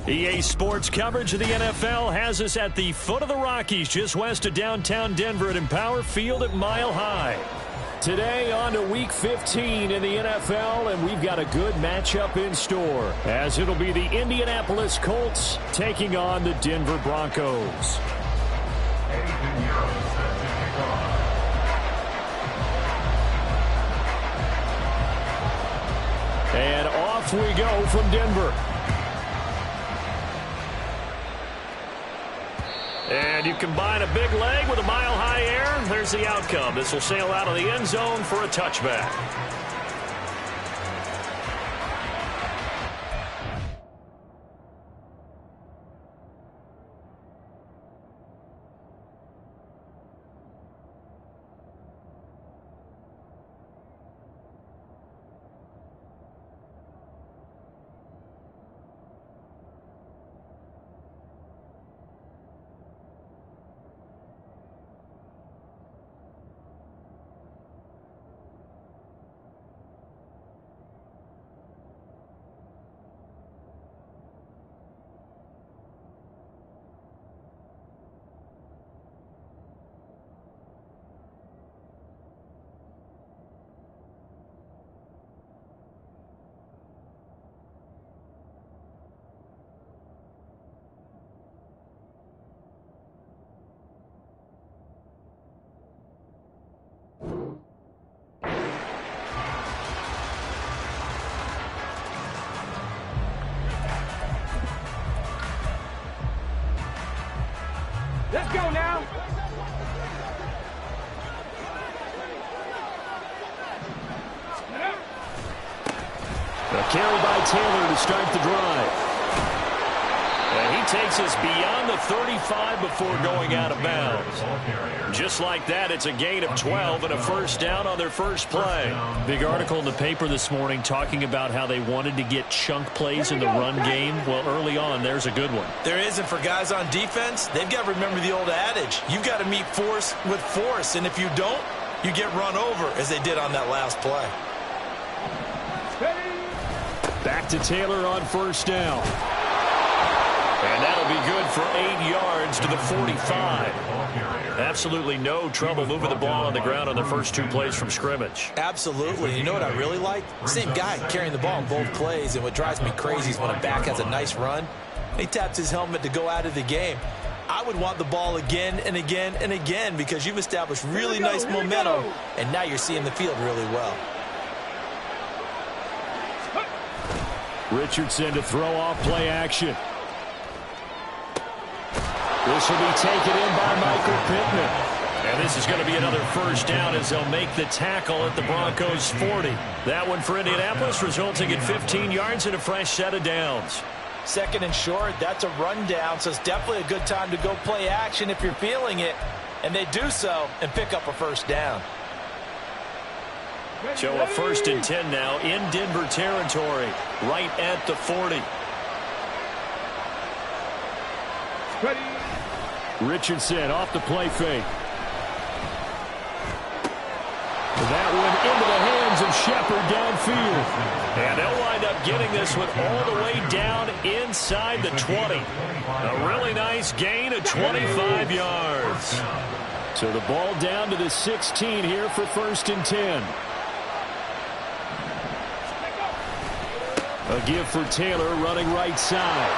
EA Sports coverage of the NFL has us at the foot of the Rockies, just west of downtown Denver at Empower Field at Mile High. Today on to Week 15 in the NFL, and we've got a good matchup in store, as it'll be the Indianapolis Colts taking on the Denver Broncos. And off we go from Denver. And you combine a big leg with a mile-high air, there's the outcome. This will sail out of the end zone for a touchback. Let's go now. A carry by Taylor to start the drive. And he takes us beyond the 35 before going out of bounds. Just like that, it's a gain of 12 and a first down on their first play. Big article in the paper this morning talking about how they wanted to get chunk plays in the run game. Well, early on, there's a good one. There is, and for guys on defense, they've got to remember the old adage. You've got to meet force with force, and if you don't, you get run over, as they did on that last play. Back to Taylor on first down. And that'll be good for 8 yards to the 45. Absolutely no trouble moving the ball on the ground on the first 2 plays from scrimmage. Absolutely. You know what I really like? Same guy carrying the ball in both plays, and what drives me crazy is when a back has a nice run, he taps his helmet to go out of the game. I would want the ball again and again and again because you've established really nice momentum, and now you're seeing the field really well. Richardson to throw off play action. This will be taken in by Michael Pittman. And this is going to be another first down as they'll make the tackle at the Broncos' 40. That one for Indianapolis, resulting in 15 yards and a fresh set of downs. Second and short, that's a rundown, so it's definitely a good time to go play action if you're feeling it. And they do so and pick up a first down. So a 1st and 10 now in Denver territory, right at the 40. Richardson off the play fake. That one into the hands of Shepard downfield. And they'll wind up getting this one all the way down inside the 20. A really nice gain of 25 yards. So the ball down to the 16 here for 1st and 10. A give for Taylor running right side.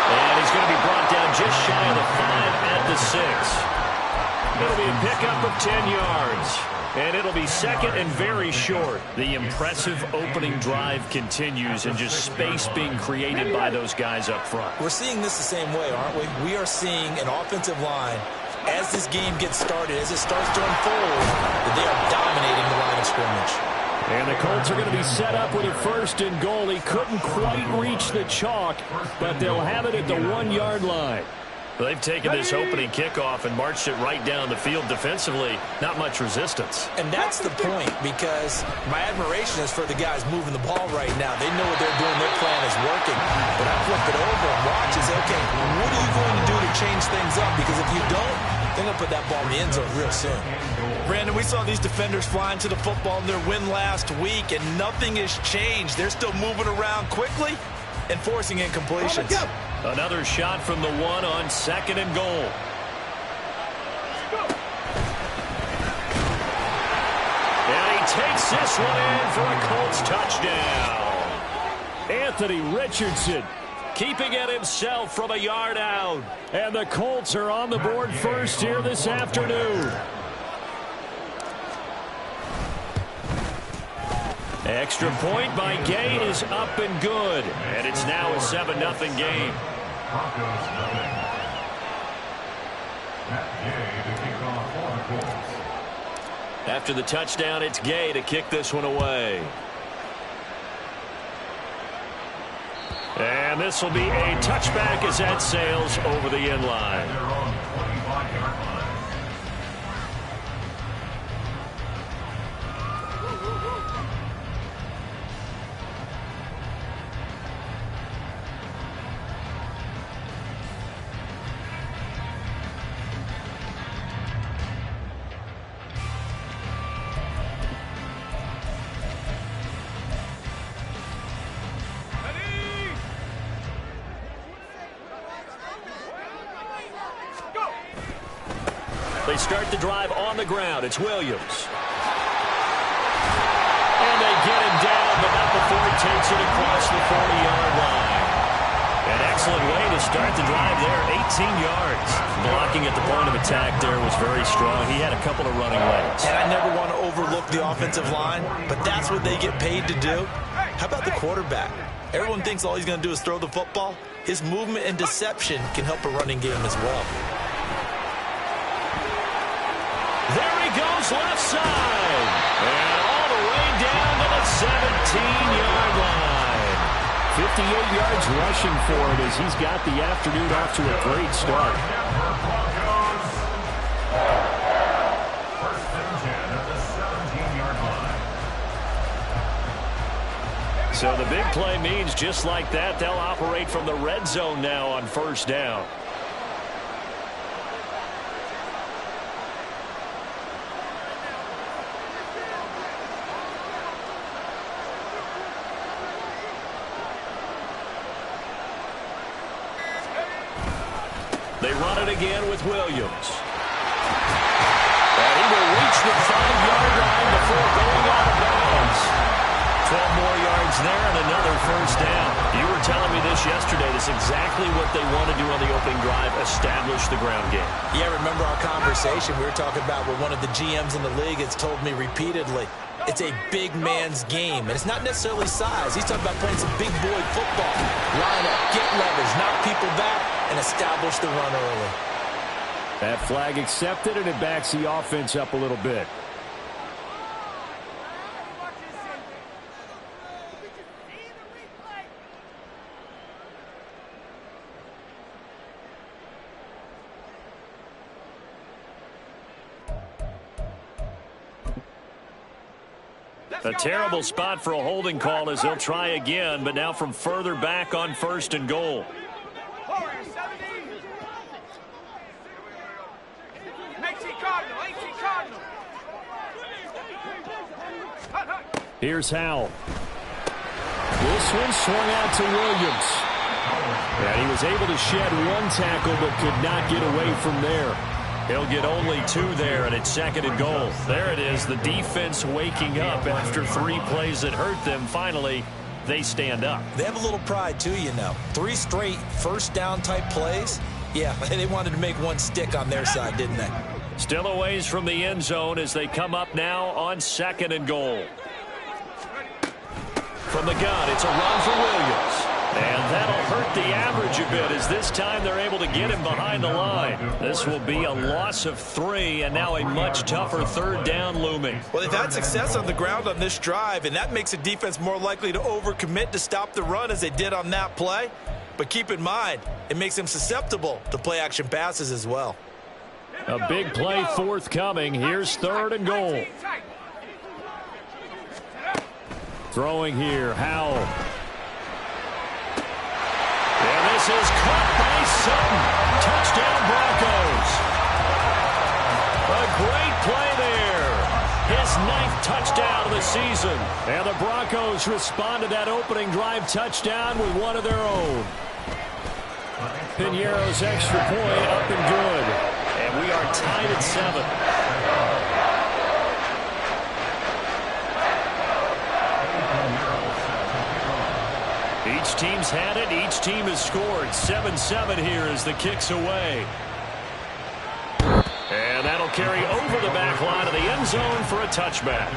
And he's going to be brought down just shy of the 5 at the 6. It'll be a pickup of 10 yards. And it'll be second and very short. The impressive opening drive continues and just space being created by those guys up front. We're seeing this the same way, aren't we? We are seeing an offensive line, as this game gets started, as it starts to unfold, that they are dominating the line of scrimmage. And the Colts are going to be set up with a 1st and goal. He couldn't quite reach the chalk, but they'll have it at the 1-yard line. They've taken this opening kickoff and marched it right down the field defensively. Not much resistance. And that's the point, because my admiration is for the guys moving the ball right now. They know what they're doing. Their plan is working. But I flip it over and watch and say, okay, what are you going to do to change things up? Because if you don't, they're going to put that ball in the end zone real soon. Brandon, we saw these defenders flying to the football in their win last week, and nothing has changed. They're still moving around quickly, and forcing incompletions. Another shot from the one on second and goal. And he takes this one in for a Colts touchdown. Anthony Richardson keeping it himself from a yard out. And the Colts are on the board first here this afternoon. Extra point by Gay is up and good. And it's now a 7-0 game. After the touchdown, it's Gay to kick this one away. And this will be a touchback as that sails over the end line. They start the drive on the ground. It's Williams. And they get him down, but not before he takes it across the 40-yard line. An excellent way to start the drive there, 18 yards. Blocking at the point of attack there was very strong. He had a couple of running lanes. And I never want to overlook the offensive line, but that's what they get paid to do. How about the quarterback? Everyone thinks all he's going to do is throw the football. His movement and deception can help a running game as well. There he goes left side. And all the way down to the 17-yard line. 58 yards rushing for him as he's got the afternoon off to a great start. So the big play means just like that, they'll operate from the red zone now on first down. They run it again with Williams. And he will reach the 5-yard line before going out of bounds. 12 more yards there and another first down. You were telling me this yesterday. This is exactly what they want to do on the opening drive, establish the ground game. Yeah, remember our conversation we were talking about with one of the GMs in the league has told me repeatedly. It's a big man's game, and it's not necessarily size. He's talking about playing some big boy football. Line up, get leverage, knock people back, and establish the run early. That flag accepted, and it backs the offense up a little bit. A terrible spot for a holding call as they'll try again, but now from further back on first and goal. Here's Howell. This one swung out to Williams. And he was able to shed one tackle but could not get away from there. He'll get only 2 there, and it's second and goal. There it is, the defense waking up after 3 plays that hurt them. Finally, they stand up. They have a little pride, too, you know. 3 straight first down type plays. Yeah, they wanted to make one stick on their side, didn't they? Still a ways from the end zone as they come up now on second and goal. From the gun, it's a run for Williams. And that'll hurt the average a bit as this time they're able to get him behind the line. This will be a loss of 3 and now a much tougher third down looming. Well, they've had success on the ground on this drive, and that makes a defense more likely to overcommit to stop the run as they did on that play. But keep in mind, it makes them susceptible to play-action passes as well. A big play forthcoming. Here's third and goal. Throwing here, Howell. And this is caught by Sutton. Touchdown Broncos. A great play there. His 9th touchdown of the season. And the Broncos respond to that opening drive touchdown with one of their own. Piñeiro's extra point up and good. And we are tied at 7. Each team's had it. Each team has scored. 7-7 here as the kick's away. And that'll carry over the back line of the end zone for a touchback.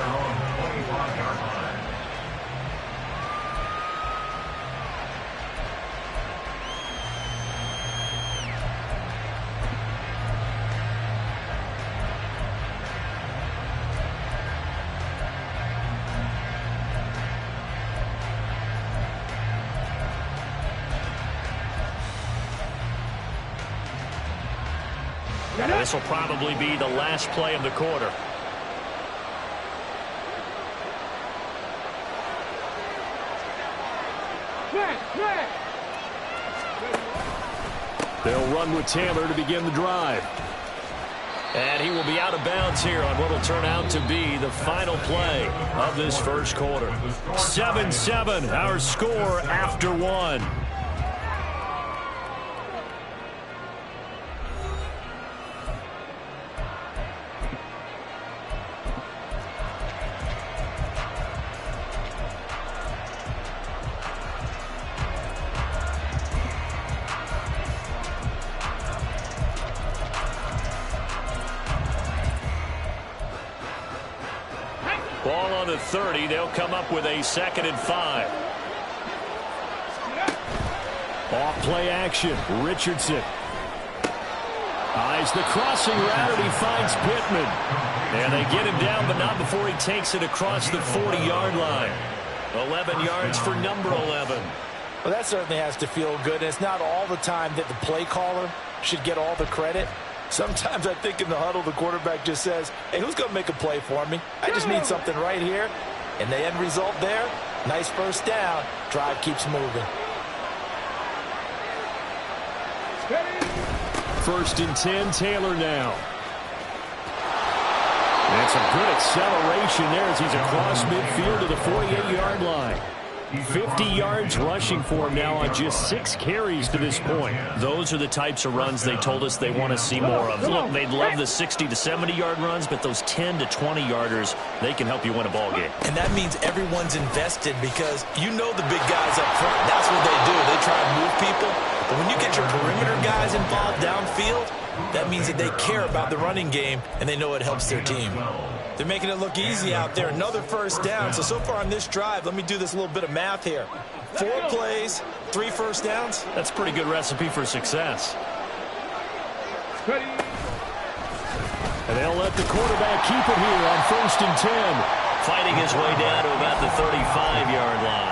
This will probably be the last play of the quarter. They'll run with Taylor to begin the drive. And he will be out of bounds here on what will turn out to be the final play of this first quarter. 7-7, our score after 1. Ball on the 30. They'll come up with a 2nd and 5. Off play action. Richardson. Eyes the crossing route, and he finds Pittman. And they get him down, but not before he takes it across the 40-yard line. 11 yards for number 11. Well, that certainly has to feel good. And it's not all the time that the play caller should get all the credit. Sometimes I think in the huddle, the quarterback just says, hey, who's going to make a play for me? I just need something right here. And the end result there, nice first down. Drive keeps moving. 1st and 10, Taylor now. And some good acceleration there as he's across midfield to the 48-yard line. 50 yards rushing for him now on just 6 carries to this point. Those are the types of runs they told us they want to see more of. Look, they'd love the 60 to 70-yard runs, but those 10 to 20-yarders, they can help you win a ball game. And that means everyone's invested because you know the big guys up front. That's what they do. They try to move people. But when you get your perimeter guys involved downfield, that means that they care about the running game, and they know it helps their team. They're making it look easy out there. Another first down. So far on this drive, let me do this little bit of math here. 4 plays, 3 first downs. That's a pretty good recipe for success. And they'll let the quarterback keep it here on 1st and 10. Fighting his way down to about the 35-yard line.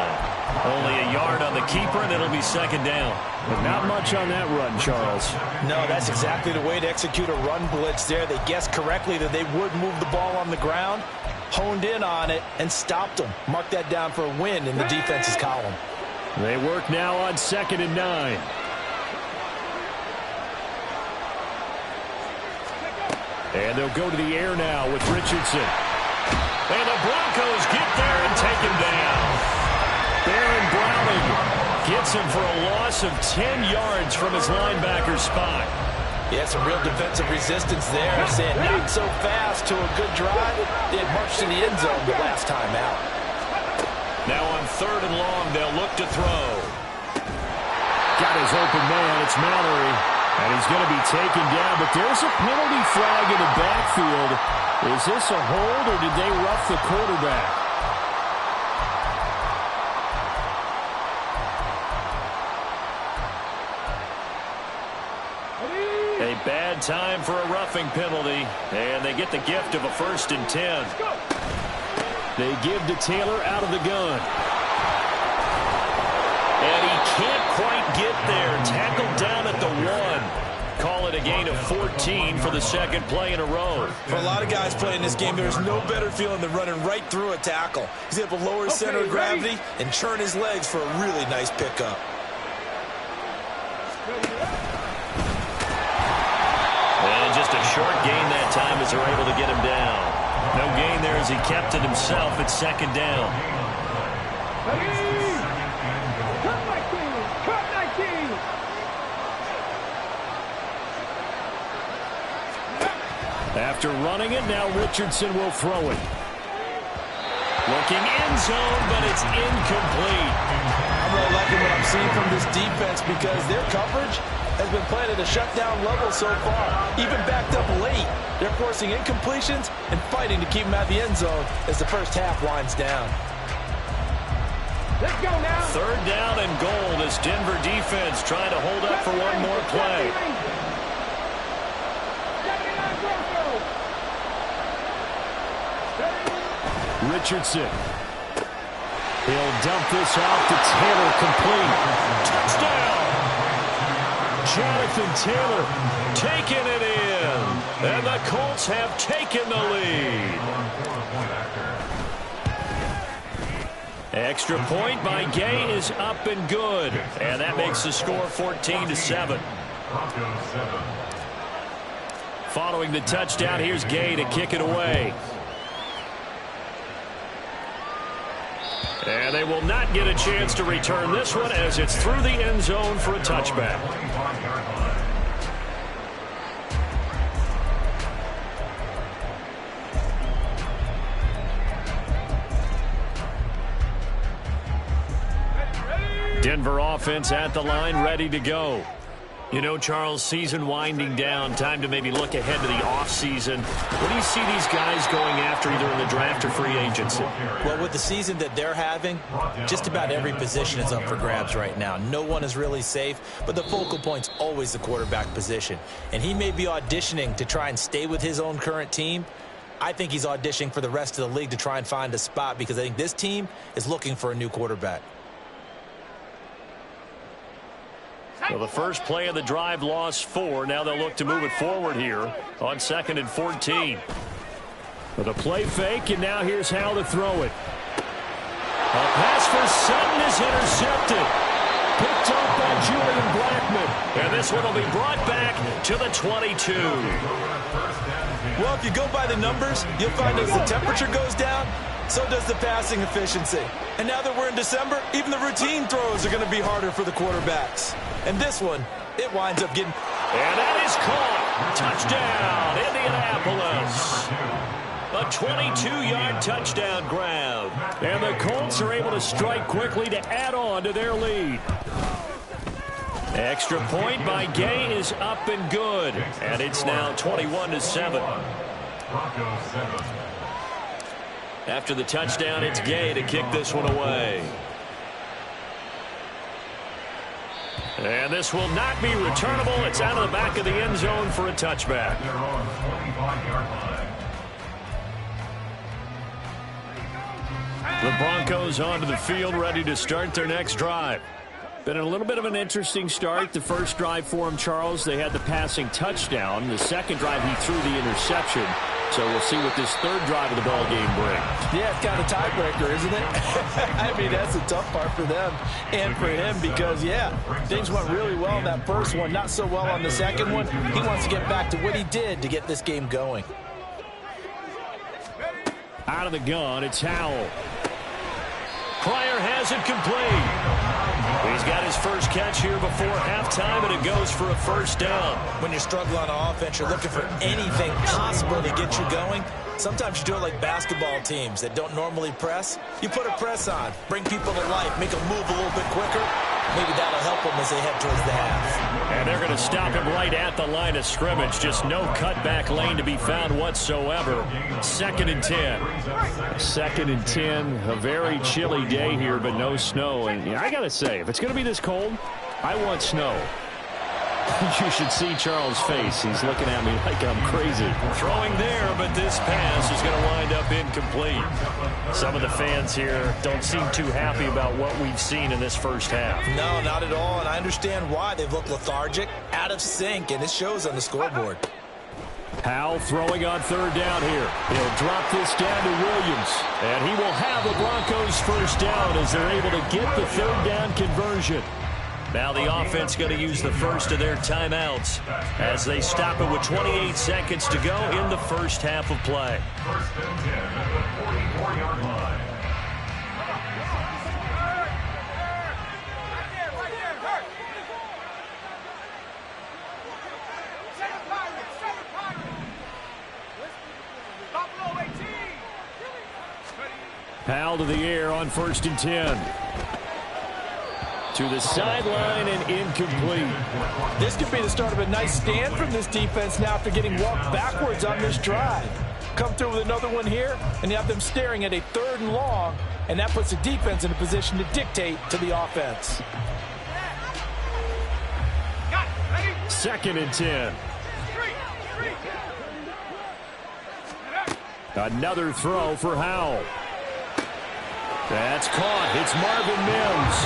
Only a yard on the keeper, and it'll be 2nd down. But not much on that run, Charles. No, that's exactly the way to execute a run blitz there. They guessed correctly that they would move the ball on the ground, honed in on it, and stopped them. Mark that down for a win in the defense's column. They work now on 2nd and 9. And they'll go to the air now with Richardson. And the Broncos get there and take him down. Baron Browning gets him for a loss of 10 yards from his linebacker spot. Yeah, some real defensive resistance there. Saying not so fast to a good drive. They had marched to the end zone the last time out. Now on 3rd and long, they'll look to throw. Got his open man. It's Mallory. And he's going to be taken down. But there's a penalty flag in the backfield. Is this a hold, or did they rough the quarterback? A bad time for a roughing penalty, and they get the gift of a 1st and 10. They give to Taylor out of the gun. And he can't quite get there. Tackled down at the 1. Call it a gain of 14 for the 2nd play in a row. For a lot of guys playing this game, there's no better feeling than running right through a tackle. He's able to lower his center of gravity and churn his legs for a really nice pickup. And just a short gain that time as they're able to get him down. No gain there as he kept it himself at second down. After running it, now Richardson will throw it. Looking end zone, but it's incomplete. I'm really liking what I'm seeing from this defense because their coverage has been played at a shutdown level so far. Even backed up late, they're forcing incompletions and fighting to keep them out of the end zone as the first half winds down. Let's go now. Third down and goal as Denver defense trying to hold up for one more play. Richardson. He'll dump this off to Taylor, complete. Touchdown! Jonathan Taylor taking it in. And the Colts have taken the lead. Extra point by Gay is up and good. And that makes the score 14-7. Following the touchdown, here's Gay to kick it away. And they will not get a chance to return this one as it's through the end zone for a touchback. Denver offense at the line, ready to go. You know, Charles, season winding down, time to maybe look ahead to the offseason. What do you see these guys going after either in the draft or free agency? Well, with the season that they're having, just about every position is up for grabs right now. No one is really safe, but the focal point's always the quarterback position. And he may be auditioning to try and stay with his own current team. I think he's auditioning for the rest of the league to try and find a spot because I think this team is looking for a new quarterback. Well, the first play of the drive lost 4. Now they'll look to move it forward here on 2nd and 14. With a play fake, and now here's how to throw it. A pass for Sutton is intercepted. Picked up by Julian Blackmon. And this one will be brought back to the 22. Well, if you go by the numbers, you'll find as the temperature goes down, so does the passing efficiency. And now that we're in December, even the routine throws are going to be harder for the quarterbacks. And this one, it winds up getting... And that is caught. Touchdown, Indianapolis. A 22-yard touchdown grab. And the Colts are able to strike quickly to add on to their lead. Extra point by Gay is up and good. And it's now 21-7. After the touchdown, it's Gay to kick this one away. And this will not be returnable. It's out of the back of the end zone for a touchback. The Broncos onto the field, ready to start their next drive. Been a little bit of an interesting start. The first drive for him, Charles, they had the passing touchdown. The second drive, he threw the interception. So we'll see what this third drive of the ball game brings. Yeah, it's kind of a tiebreaker, isn't it? I mean, that's the tough part for them and for him because, yeah, things went really well in that first one, not so well on the second one. He wants to get back to what he did to get this game going. Out of the gun, it's Howell. Pryor has it complete. He's got his first catch here before halftime, and it goes for a first down. When you're struggling on offense, you're looking for anything possible to get you going. Sometimes you do it like basketball teams that don't normally press. You put a press on, bring people to life, make them move a little bit quicker. Maybe that'll help them as they head towards the half. And they're going to stop him right at the line of scrimmage. Just no cutback lane to be found whatsoever. 2nd and 10. 2nd and 10. A very chilly day here, but no snow. And I got to say, if it's going to be this cold, I want snow. You should see Charles' face. He's looking at me like I'm crazy. Throwing there, but this pass is going to wind up incomplete. Some of the fans here don't seem too happy about what we've seen in this first half. No, not at all, and I understand why. They've looked lethargic, out of sync, and it shows on the scoreboard. Howell throwing on third down here. He'll drop this down to Williams, and he will have the Broncos first down as they're able to get the third down conversion. Now the offense going to use the first of their timeouts as they stop it with 28 seconds to go in the first half of play. First and 10 at the 44-yard line. Powell to the air on 1st and 10. To the sideline and incomplete. This could be the start of a nice stand from this defense now after getting walked backwards on this drive. Come through with another one here, and you have them staring at a 3rd and long, and that puts the defense in a position to dictate to the offense. 2nd and 10. Another throw for Howell. That's caught. It's Marvin Mims.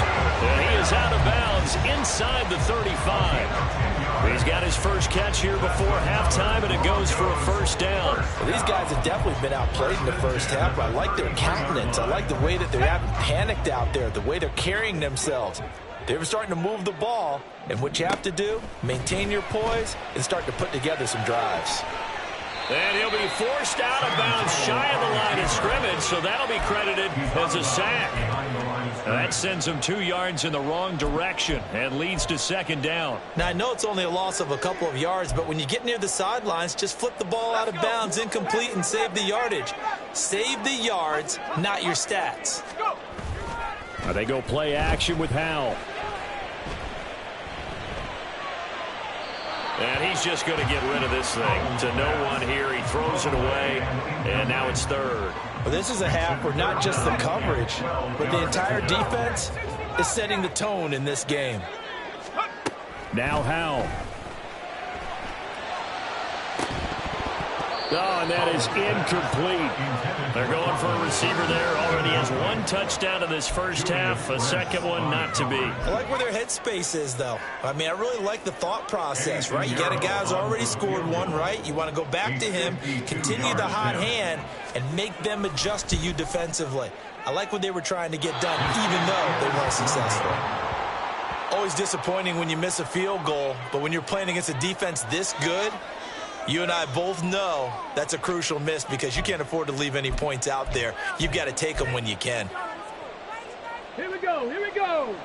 And he is out of bounds inside the 35. He's got his first catch here before halftime, and it goes for a first down. Well, these guys have definitely been outplayed in the first half. I like their countenance. I like the way that they haven't panicked out there, the way they're carrying themselves. They're starting to move the ball, and what you have to do, maintain your poise and start to put together some drives. And he'll be forced out of bounds shy of the line of scrimmage, so that'll be credited as a sack. That sends him 2 yards in the wrong direction and leads to 2nd down. Now, I know it's only a loss of a couple of yards, but when you get near the sidelines, just flip the ball out of bounds, incomplete, and save the yardage. Save the yards, not your stats. They go play action with Howell. And he's just going to get rid of this thing. To no one here. He throws it away, and now it's 3rd. Well, this is a half where not just the coverage, but the entire defense is setting the tone in this game. Now Howell. Oh, and that is incomplete. They're going for a receiver there. Already has 1 touchdown in this first half. A second one not to be. I like where their headspace is, though. I mean, I really like the thought process, right? You got a guy who's already scored 1, right? You want to go back to him, continue the hot hand, and make them adjust to you defensively. I like what they were trying to get done, even though they weren't successful. Always disappointing when you miss a field goal, but when you're playing against a defense this good, you and I both know that's a crucial miss because you can't afford to leave any points out there. You've got to take them when you can. Here we go. Here we go.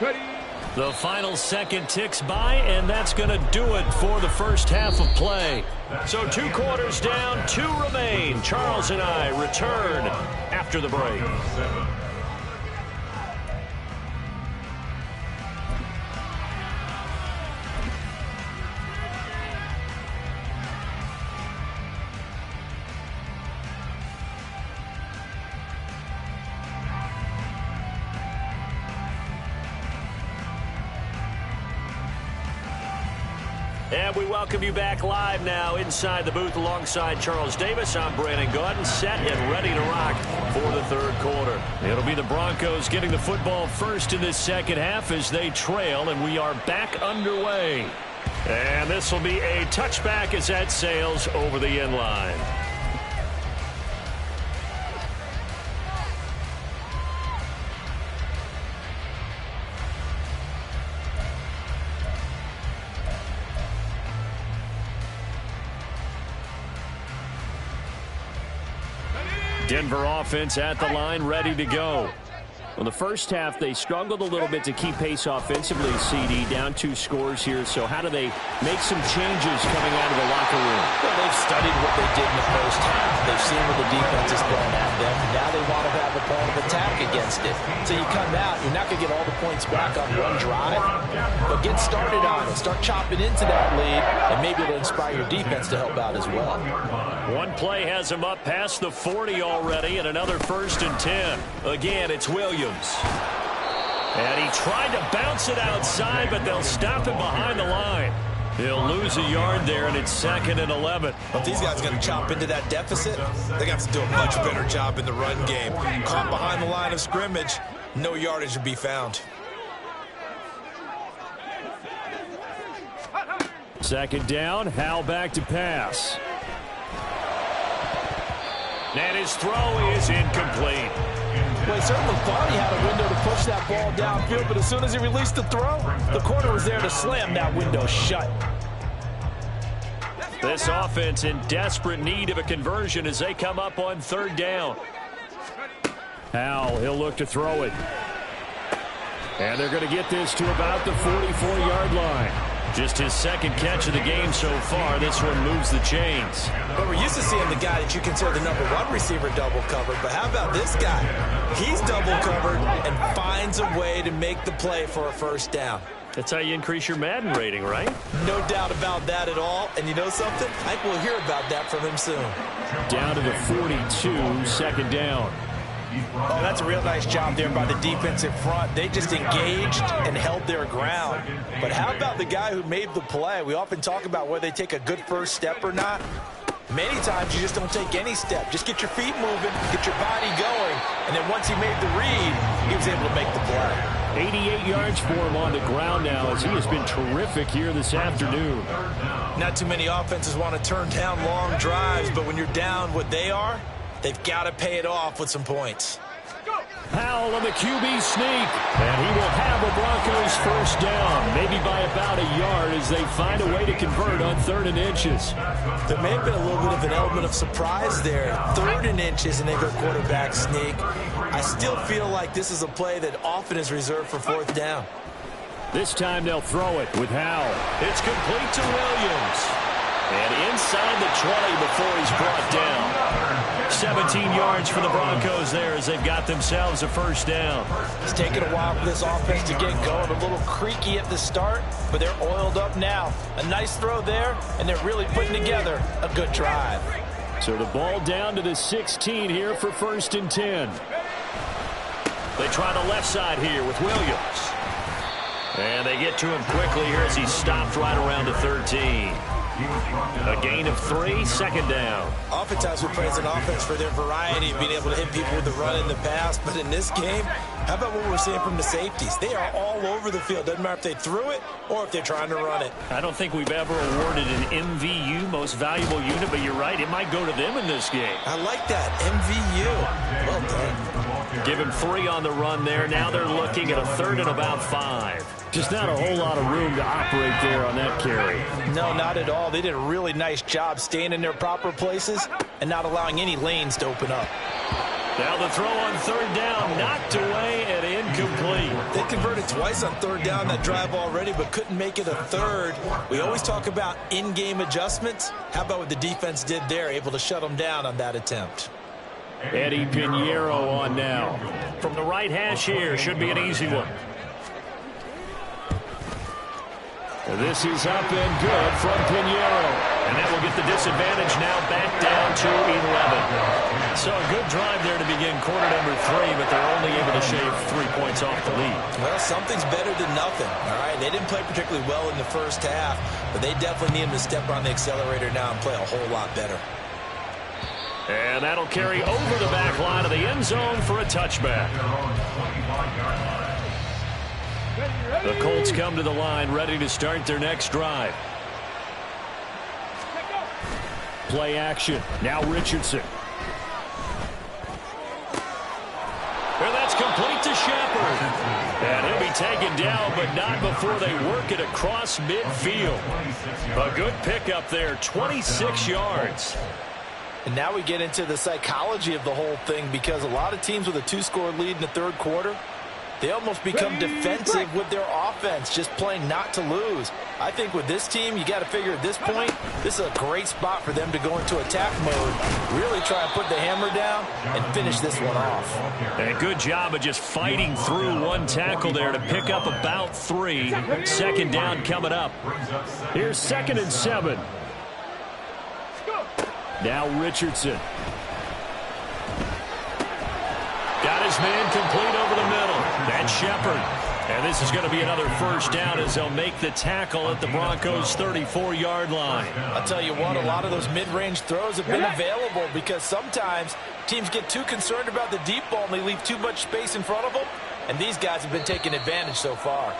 Ready. The final second ticks by, and that's going to do it for the first half of play. So 2 quarters down, 2 remain. Charles and I return after the break. And we welcome you back live now inside the booth alongside Charles Davis. I'm Brandon Gaudin, set and ready to rock for the 3rd quarter. It'll be the Broncos getting the football first in this second half as they trail, and we are back underway. And this will be a touchback as that sails over the end line. Denver offense at the line, ready to go. Well, the first half, they struggled a little bit to keep pace offensively, CD, down 2 scores here. So how do they make some changes coming out of the locker room? Well, they've studied what they did in the first half. They've seen what the defense is throwing at them. Now they want to have a plan of attack against it. So you come out, you're not going to get all the points back on one drive, but get started on it. Start chopping into that lead, and maybe it'll inspire your defense to help out as well. One play has him up past the 40 already, and another 1st and 10. Again, it's Williams. And he tried to bounce it outside, but they'll stop him behind the line. He'll lose a yard there, and it's 2nd and 11. If these guys are going to chop into that deficit, they're going to have to do a much better job in the run game. Caught behind the line of scrimmage, no yardage to be found. 2nd down, Howell back to pass. And his throw is incomplete. Well, he certainly thought he had a window to push that ball downfield, but as soon as he released the throw, the corner was there to slam that window shut. This offense in desperate need of a conversion as they come up on third down. Howell, he'll look to throw it. And they're going to get this to about the 44-yard line. Just his second catch of the game so far. This one moves the chains. But we're used to seeing the guy that you consider the number one receiver double covered. But how about this guy? He's double covered and finds a way to make the play for a first down. That's how you increase your Madden rating, right? No doubt about that at all. And you know something? I think we'll hear about that from him soon. Down to the 42, second down. Oh, that's a real nice job there by the defensive front. They just engaged and held their ground. But how about the guy who made the play? We often talk about whether they take a good first step or not. Many times you just don't take any step. Just get your feet moving, get your body going, and then once he made the read, he was able to make the play. 88 yards for him on the ground now as he has been terrific here this afternoon. Not too many offenses want to turn down long drives, but when you're down what they are, they've got to pay it off with some points. Howell on the QB sneak. And he will have the Broncos first down, maybe by about a yard as they find a way to convert on 3rd and inches. There may have been a little bit of an element of surprise there. 3rd and inches and they go quarterback sneak. I still feel like this is a play that often is reserved for 4th down. This time they'll throw it with Howell. It's complete to Williams. And inside the 20 before he's brought down. 17 yards for the Broncos there as they've got themselves a first down. It's taken a while for this offense to get going. A little creaky at the start, but they're oiled up now. A nice throw there, and they're really putting together a good drive. So the ball down to the 16 here for 1st and 10. They try the left side here with Williams. And they get to him quickly here as he's stopped right around the 13. A gain of 3, 2nd down. Oftentimes we praise an offense for their variety of being able to hit people with the run in the pass. But in this game, how about what we're seeing from the safeties? They are all over the field. Doesn't matter if they threw it or if they're trying to run it. I don't think we've ever awarded an MVU, most valuable unit, but you're right. It might go to them in this game. I like that. MVU. Well done. Give him 3 on the run there. Now they're looking at a 3rd and about 5. Just not a whole lot of room to operate there on that carry. No, not at all. They did a really nice job staying in their proper places and not allowing any lanes to open up. Now the throw on 3rd down, knocked away and incomplete. They converted twice on 3rd down that drive already, but couldn't make it a 3rd. We always talk about in-game adjustments. How about what the defense did there, able to shut them down on that attempt? Eddie Pinheiro on now. From the right hash here, should be an easy one. This is up and good from Pinheiro. And that will get the disadvantage now back down to 11. So a good drive there to begin quarter number 3, but they're only able to shave 3 points off the lead. Well, something's better than nothing, all right? They didn't play particularly well in the first half, but they definitely need him to step on the accelerator now and play a whole lot better. And that'll carry over the back line of the end zone for a touchback. The Colts come to the line ready to start their next drive. Play action. Now Richardson. And that's complete to Shepard. And he'll be taken down, but not before they work it across midfield. A good pickup there, 26 yards. And now we get into the psychology of the whole thing, because a lot of teams with a 2-score lead in the 3rd quarter, they almost become defensive with their offense, just playing not to lose. I think with this team, you got to figure at this point, this is a great spot for them to go into attack mode, really try and put the hammer down and finish this one off. And good job of just fighting through one tackle there to pick up about 3. 2nd down coming up. Here's 2nd and 7. Now Richardson. Got his man complete over the middle. That's Shepard. And this is going to be another first down as they'll make the tackle at the Broncos' 34-yard line. I'll tell you what, a lot of those mid-range throws have been available because sometimes teams get too concerned about the deep ball and they leave too much space in front of them. And these guys have been taking advantage so far.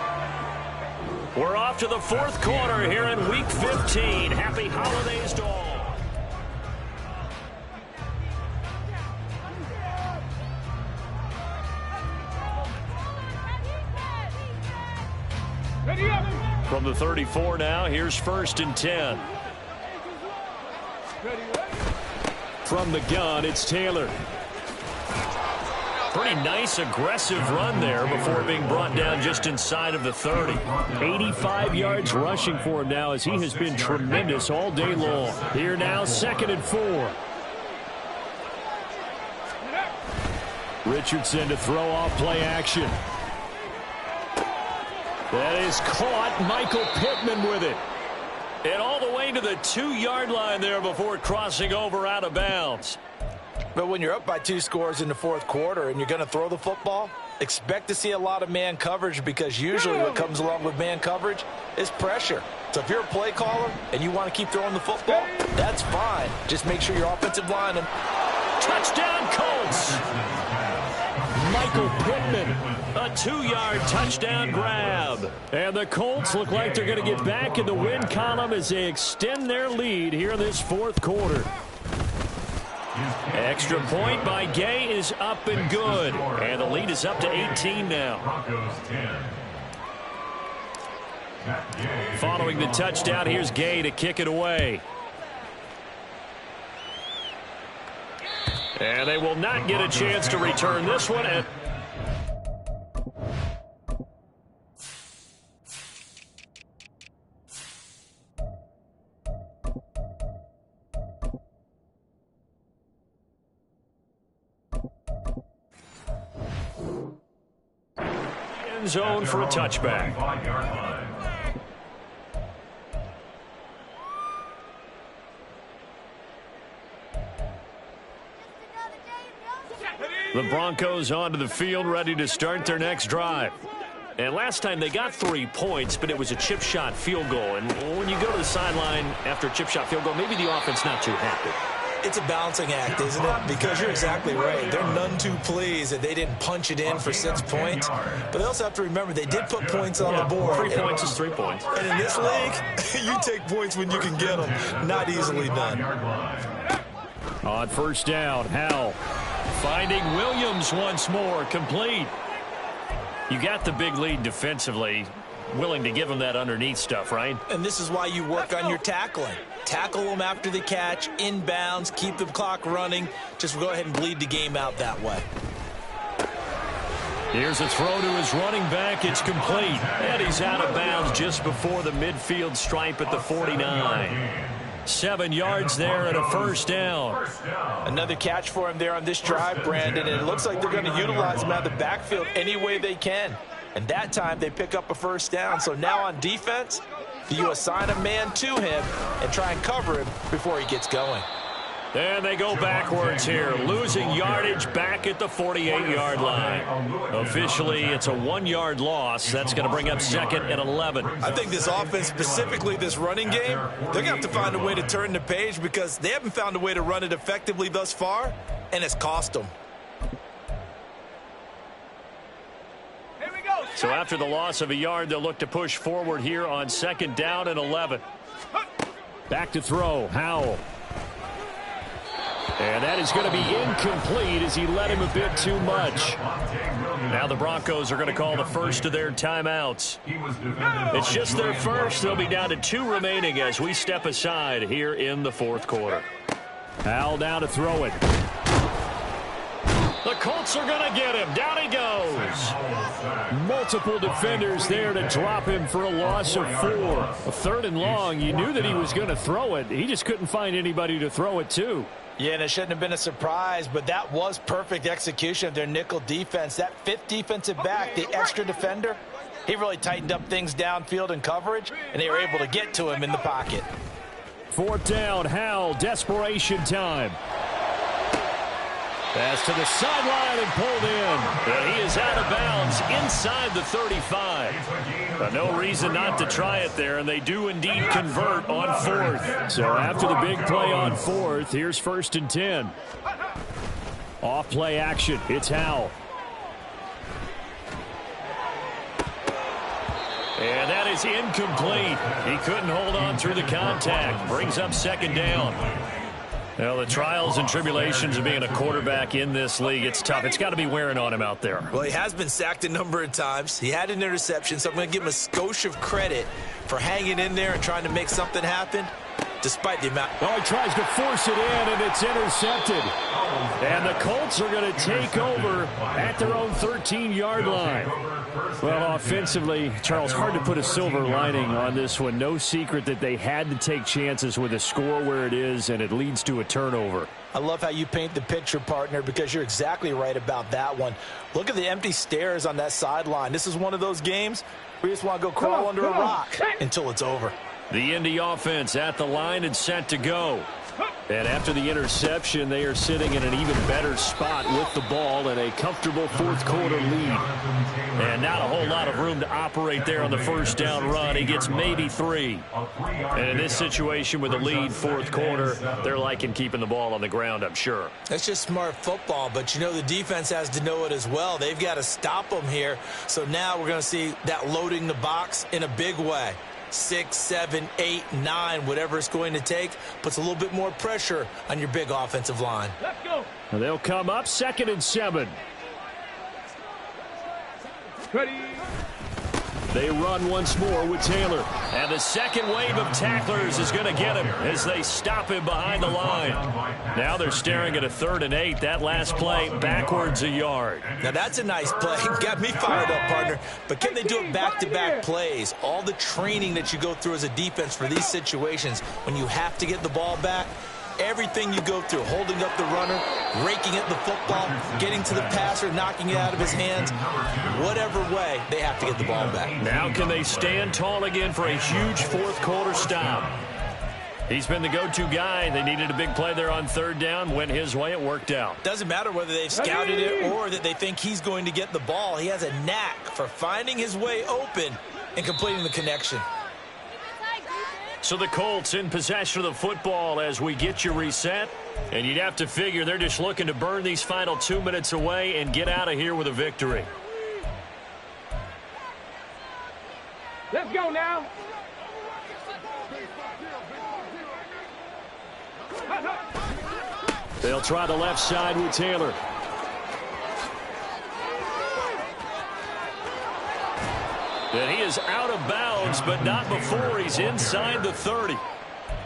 We're off to the 4th quarter here in Week 15. Happy holidays to all. From the 34 now, here's 1st and 10. From the gun, it's Taylor. Pretty nice, aggressive run there before being brought down just inside of the 30. 85 yards rushing for him now as he has been tremendous all day long. Here now, 2nd and 4. Richardson to throw off play action. That is caught. Michael Pittman with it. And all the way to the 2-yard line there before crossing over out of bounds. But when you're up by 2 scores in the 4th quarter and you're going to throw the football, expect to see a lot of man coverage, because usually what comes along with man coverage is pressure. So if you're a play caller and you want to keep throwing the football, that's fine. Just make sure your offensive line and touchdown Colts. Michael Pittman, a 2-yard touchdown grab. And the Colts look like they're going to get back in the win column as they extend their lead here in this 4th quarter. Extra point by Gay is up and good. And the lead is up to 18 now. Following the touchdown, here's Gay to kick it away. And they will not get a chance to return this one. End zone for a touchback. The Broncos onto the field, ready to start their next drive. And last time they got 3 points, but it was a chip shot field goal. And when you go to the sideline after a chip shot field goal, maybe the offense not too happy. It's a balancing act, isn't it? Because you're exactly right. They're none too pleased that they didn't punch it in for 6 points. But they also have to remember they did put points on the board. 3 points is 3 points. And in this league, you take points when you can get them. Not easily done. On 1st down, Howell finding Williams once more, complete. You got the big lead defensively, willing to give him that underneath stuff, right? And this is why you work on your tackling. Tackle them after the catch, inbounds, keep the clock running. Just go ahead and bleed the game out that way. Here's a throw to his running back. It's complete. And he's out of bounds just before the midfield stripe at the 49. 7 yards there and a 1st down. Another catch for him there on this drive, Brandon, and it looks like they're going to utilize him out of the backfield any way they can. And that time they pick up a 1st down. So now on defense, you assign a man to him and try and cover him before he gets going. And they go backwards here, losing yardage back at the 48-yard line. Officially, it's a 1-yard loss. That's going to bring up 2nd and 11. I think this offense, specifically this running game, they're going to have to find a way to turn the page because they haven't found a way to run it effectively thus far, and it's cost them. So after the loss of a yard, they'll look to push forward here on 2nd down and 11. Back to throw, Howell. And that is going to be incomplete as he led him a bit too much. Now the Broncos are going to call the first of their timeouts. It's just their first. They'll be down to 2 remaining as we step aside here in the 4th quarter. Howell down to throw it. The Colts are going to get him. Down he goes. Multiple defenders there to drop him for a loss of 4. A 3rd and long. You knew that he was going to throw it. He just couldn't find anybody to throw it to. Yeah, and it shouldn't have been a surprise, but that was perfect execution of their nickel defense. That 5th defensive back, the extra defender, he really tightened up things downfield in coverage, and they were able to get to him in the pocket. 4th down, Howell, desperation time. Pass to the sideline and pulled in. And he is out of bounds inside the 35. But no reason not to try it there, and they do indeed convert on 4th. So after the big play on 4th, here's 1st and 10. Off play action. It's Howell. And that is incomplete. He couldn't hold on through the contact. Brings up 2nd down. Well, the trials and tribulations of being a quarterback in this league, it's tough. It's got to be wearing on him out there. Well, he has been sacked a number of times. He had an interception, so I'm going to give him a skosh of credit for hanging in there and trying to make something happen, despite the amount. Oh, he tries to force it in, and it's intercepted. And the Colts are going to take over at their own 13-yard line. Well, offensively, Charles, hard to put a silver lining on this one. No secret that they had to take chances with a score where it is, and it leads to a turnover. I love how you paint the picture, partner, because you're exactly right about that one. Look at the empty stares on that sideline. This is one of those games where you just want to go crawl under a rock until it's over. The Indy offense at the line and set to go. And after the interception, they are sitting in an even better spot with the ball and a comfortable fourth-quarter lead. And not a whole lot of room to operate there on the first down run. He gets maybe 3. And in this situation with the lead fourth quarter, they're liking keeping the ball on the ground, I'm sure. That's just smart football, but you know the defense has to know it as well. They've got to stop them here. So now we're going to see that loading the box in a big way. 6, 7, 8, 9, whatever it's going to take, puts a little bit more pressure on your big offensive line. Let's go. They'll come up 2nd and 7. Ready. They run once more with Taylor. And the second wave of tacklers is going to get him as they stop him behind the line. Now they're staring at a 3rd and 8. That last play backwards a yard. Now that's a nice play. Got me fired up, partner. But can they do it back-to-back plays? All the training that you go through as a defense for these situations, when you have to get the ball back, everything you go through, holding up the runner, raking at the football, getting to the passer, knocking it out of his hands, whatever way, they have to get the ball back. Now can they stand tall again for a huge fourth-quarter stop? He's been the go-to guy. They needed a big play there on 3rd down. Went his way. It worked out. Doesn't matter whether they've scouted it or that they think he's going to get the ball. He has a knack for finding his way open and completing the connection. So the Colts in possession of the football as we get you reset. And you'd have to figure they're just looking to burn these final 2 minutes away and get out of here with a victory. Let's go now. They'll try the left side with Taylor. And he is out of bounds, but not before he's inside the 30.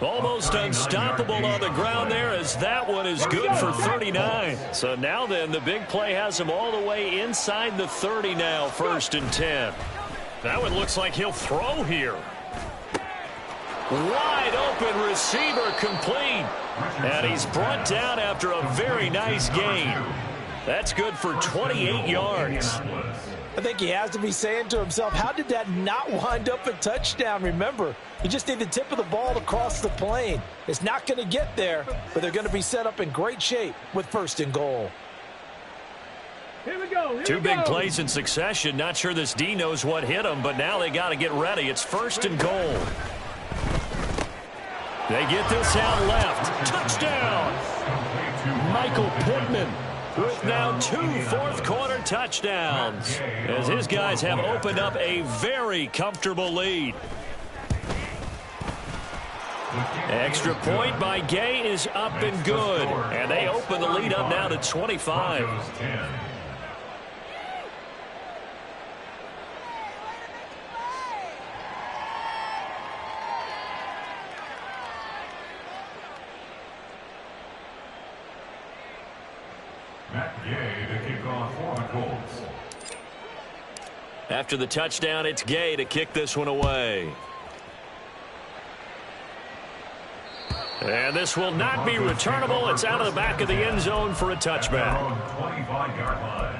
Almost unstoppable on the ground there as that one is good for 39. So now then, the big play has him all the way inside the 30 now, 1st and 10. That one looks like he'll throw here. Wide open receiver complete. And he's brought down after a very nice gain. That's good for 28 yards. I think he has to be saying to himself, how did that not wind up a touchdown? Remember, you just need the tip of the ball to cross the plane. It's not going to get there, but they're going to be set up in great shape with 1st and goal. Here we go. Two big plays in succession. Not sure this D knows what hit him, but now they got to get ready. It's 1st and goal. They get this out left. Touchdown! Michael Pittman with now 2 fourth-quarter touchdowns as his guys have opened up a very comfortable lead. Extra point by Gay is up and good, and they open the lead up now to 25. After the touchdown, it's Gay to kick this one away. And this will not be returnable. It's out of the back of the end zone for a touchback. 25-yard line.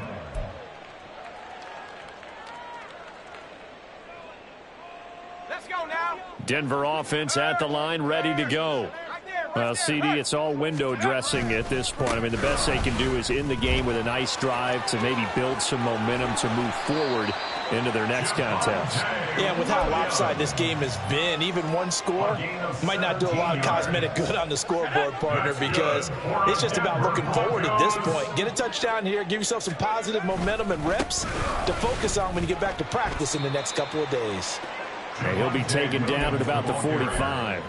Let's go now. Denver offense at the line, ready to go. Well, CD, it's all window dressing at this point. I mean, the best they can do is in the game with a nice drive to maybe build some momentum to move forward into their next contest. Yeah, with how lopsided this game has been, even one score might not do a lot of cosmetic good on the scoreboard, partner, because it's just about looking forward at this point. Get a touchdown here, give yourself some positive momentum and reps to focus on when you get back to practice in the next couple of days. And he'll be taken down at about the 45.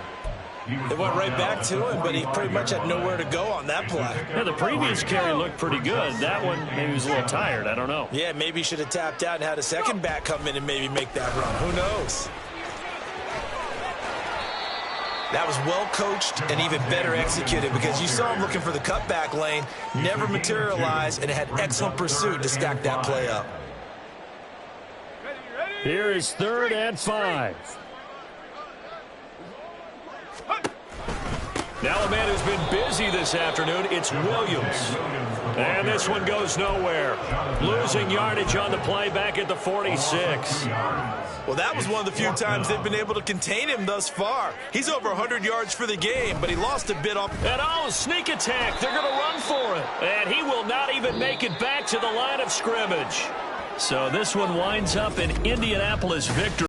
It went right back to him, but he pretty much had nowhere to go on that play. Yeah, the previous carry looked pretty good. That one, maybe he was a little tired. I don't know. Yeah, maybe he should have tapped out and had a second back come in and maybe make that run. Who knows? That was well coached and even better executed because you saw him looking for the cutback lane, never materialized, and had excellent pursuit to stack that play up. Here is 3rd and 5. Now a man who's been busy this afternoon, it's Williams. And this one goes nowhere. Losing yardage on the play back at the 46. Well, that was one of the few times they've been able to contain him thus far. He's over 100 yards for the game, but he lost a bit off. And sneak attack. They're going to run for it. And he will not even make it back to the line of scrimmage. So this one winds up an Indianapolis victory.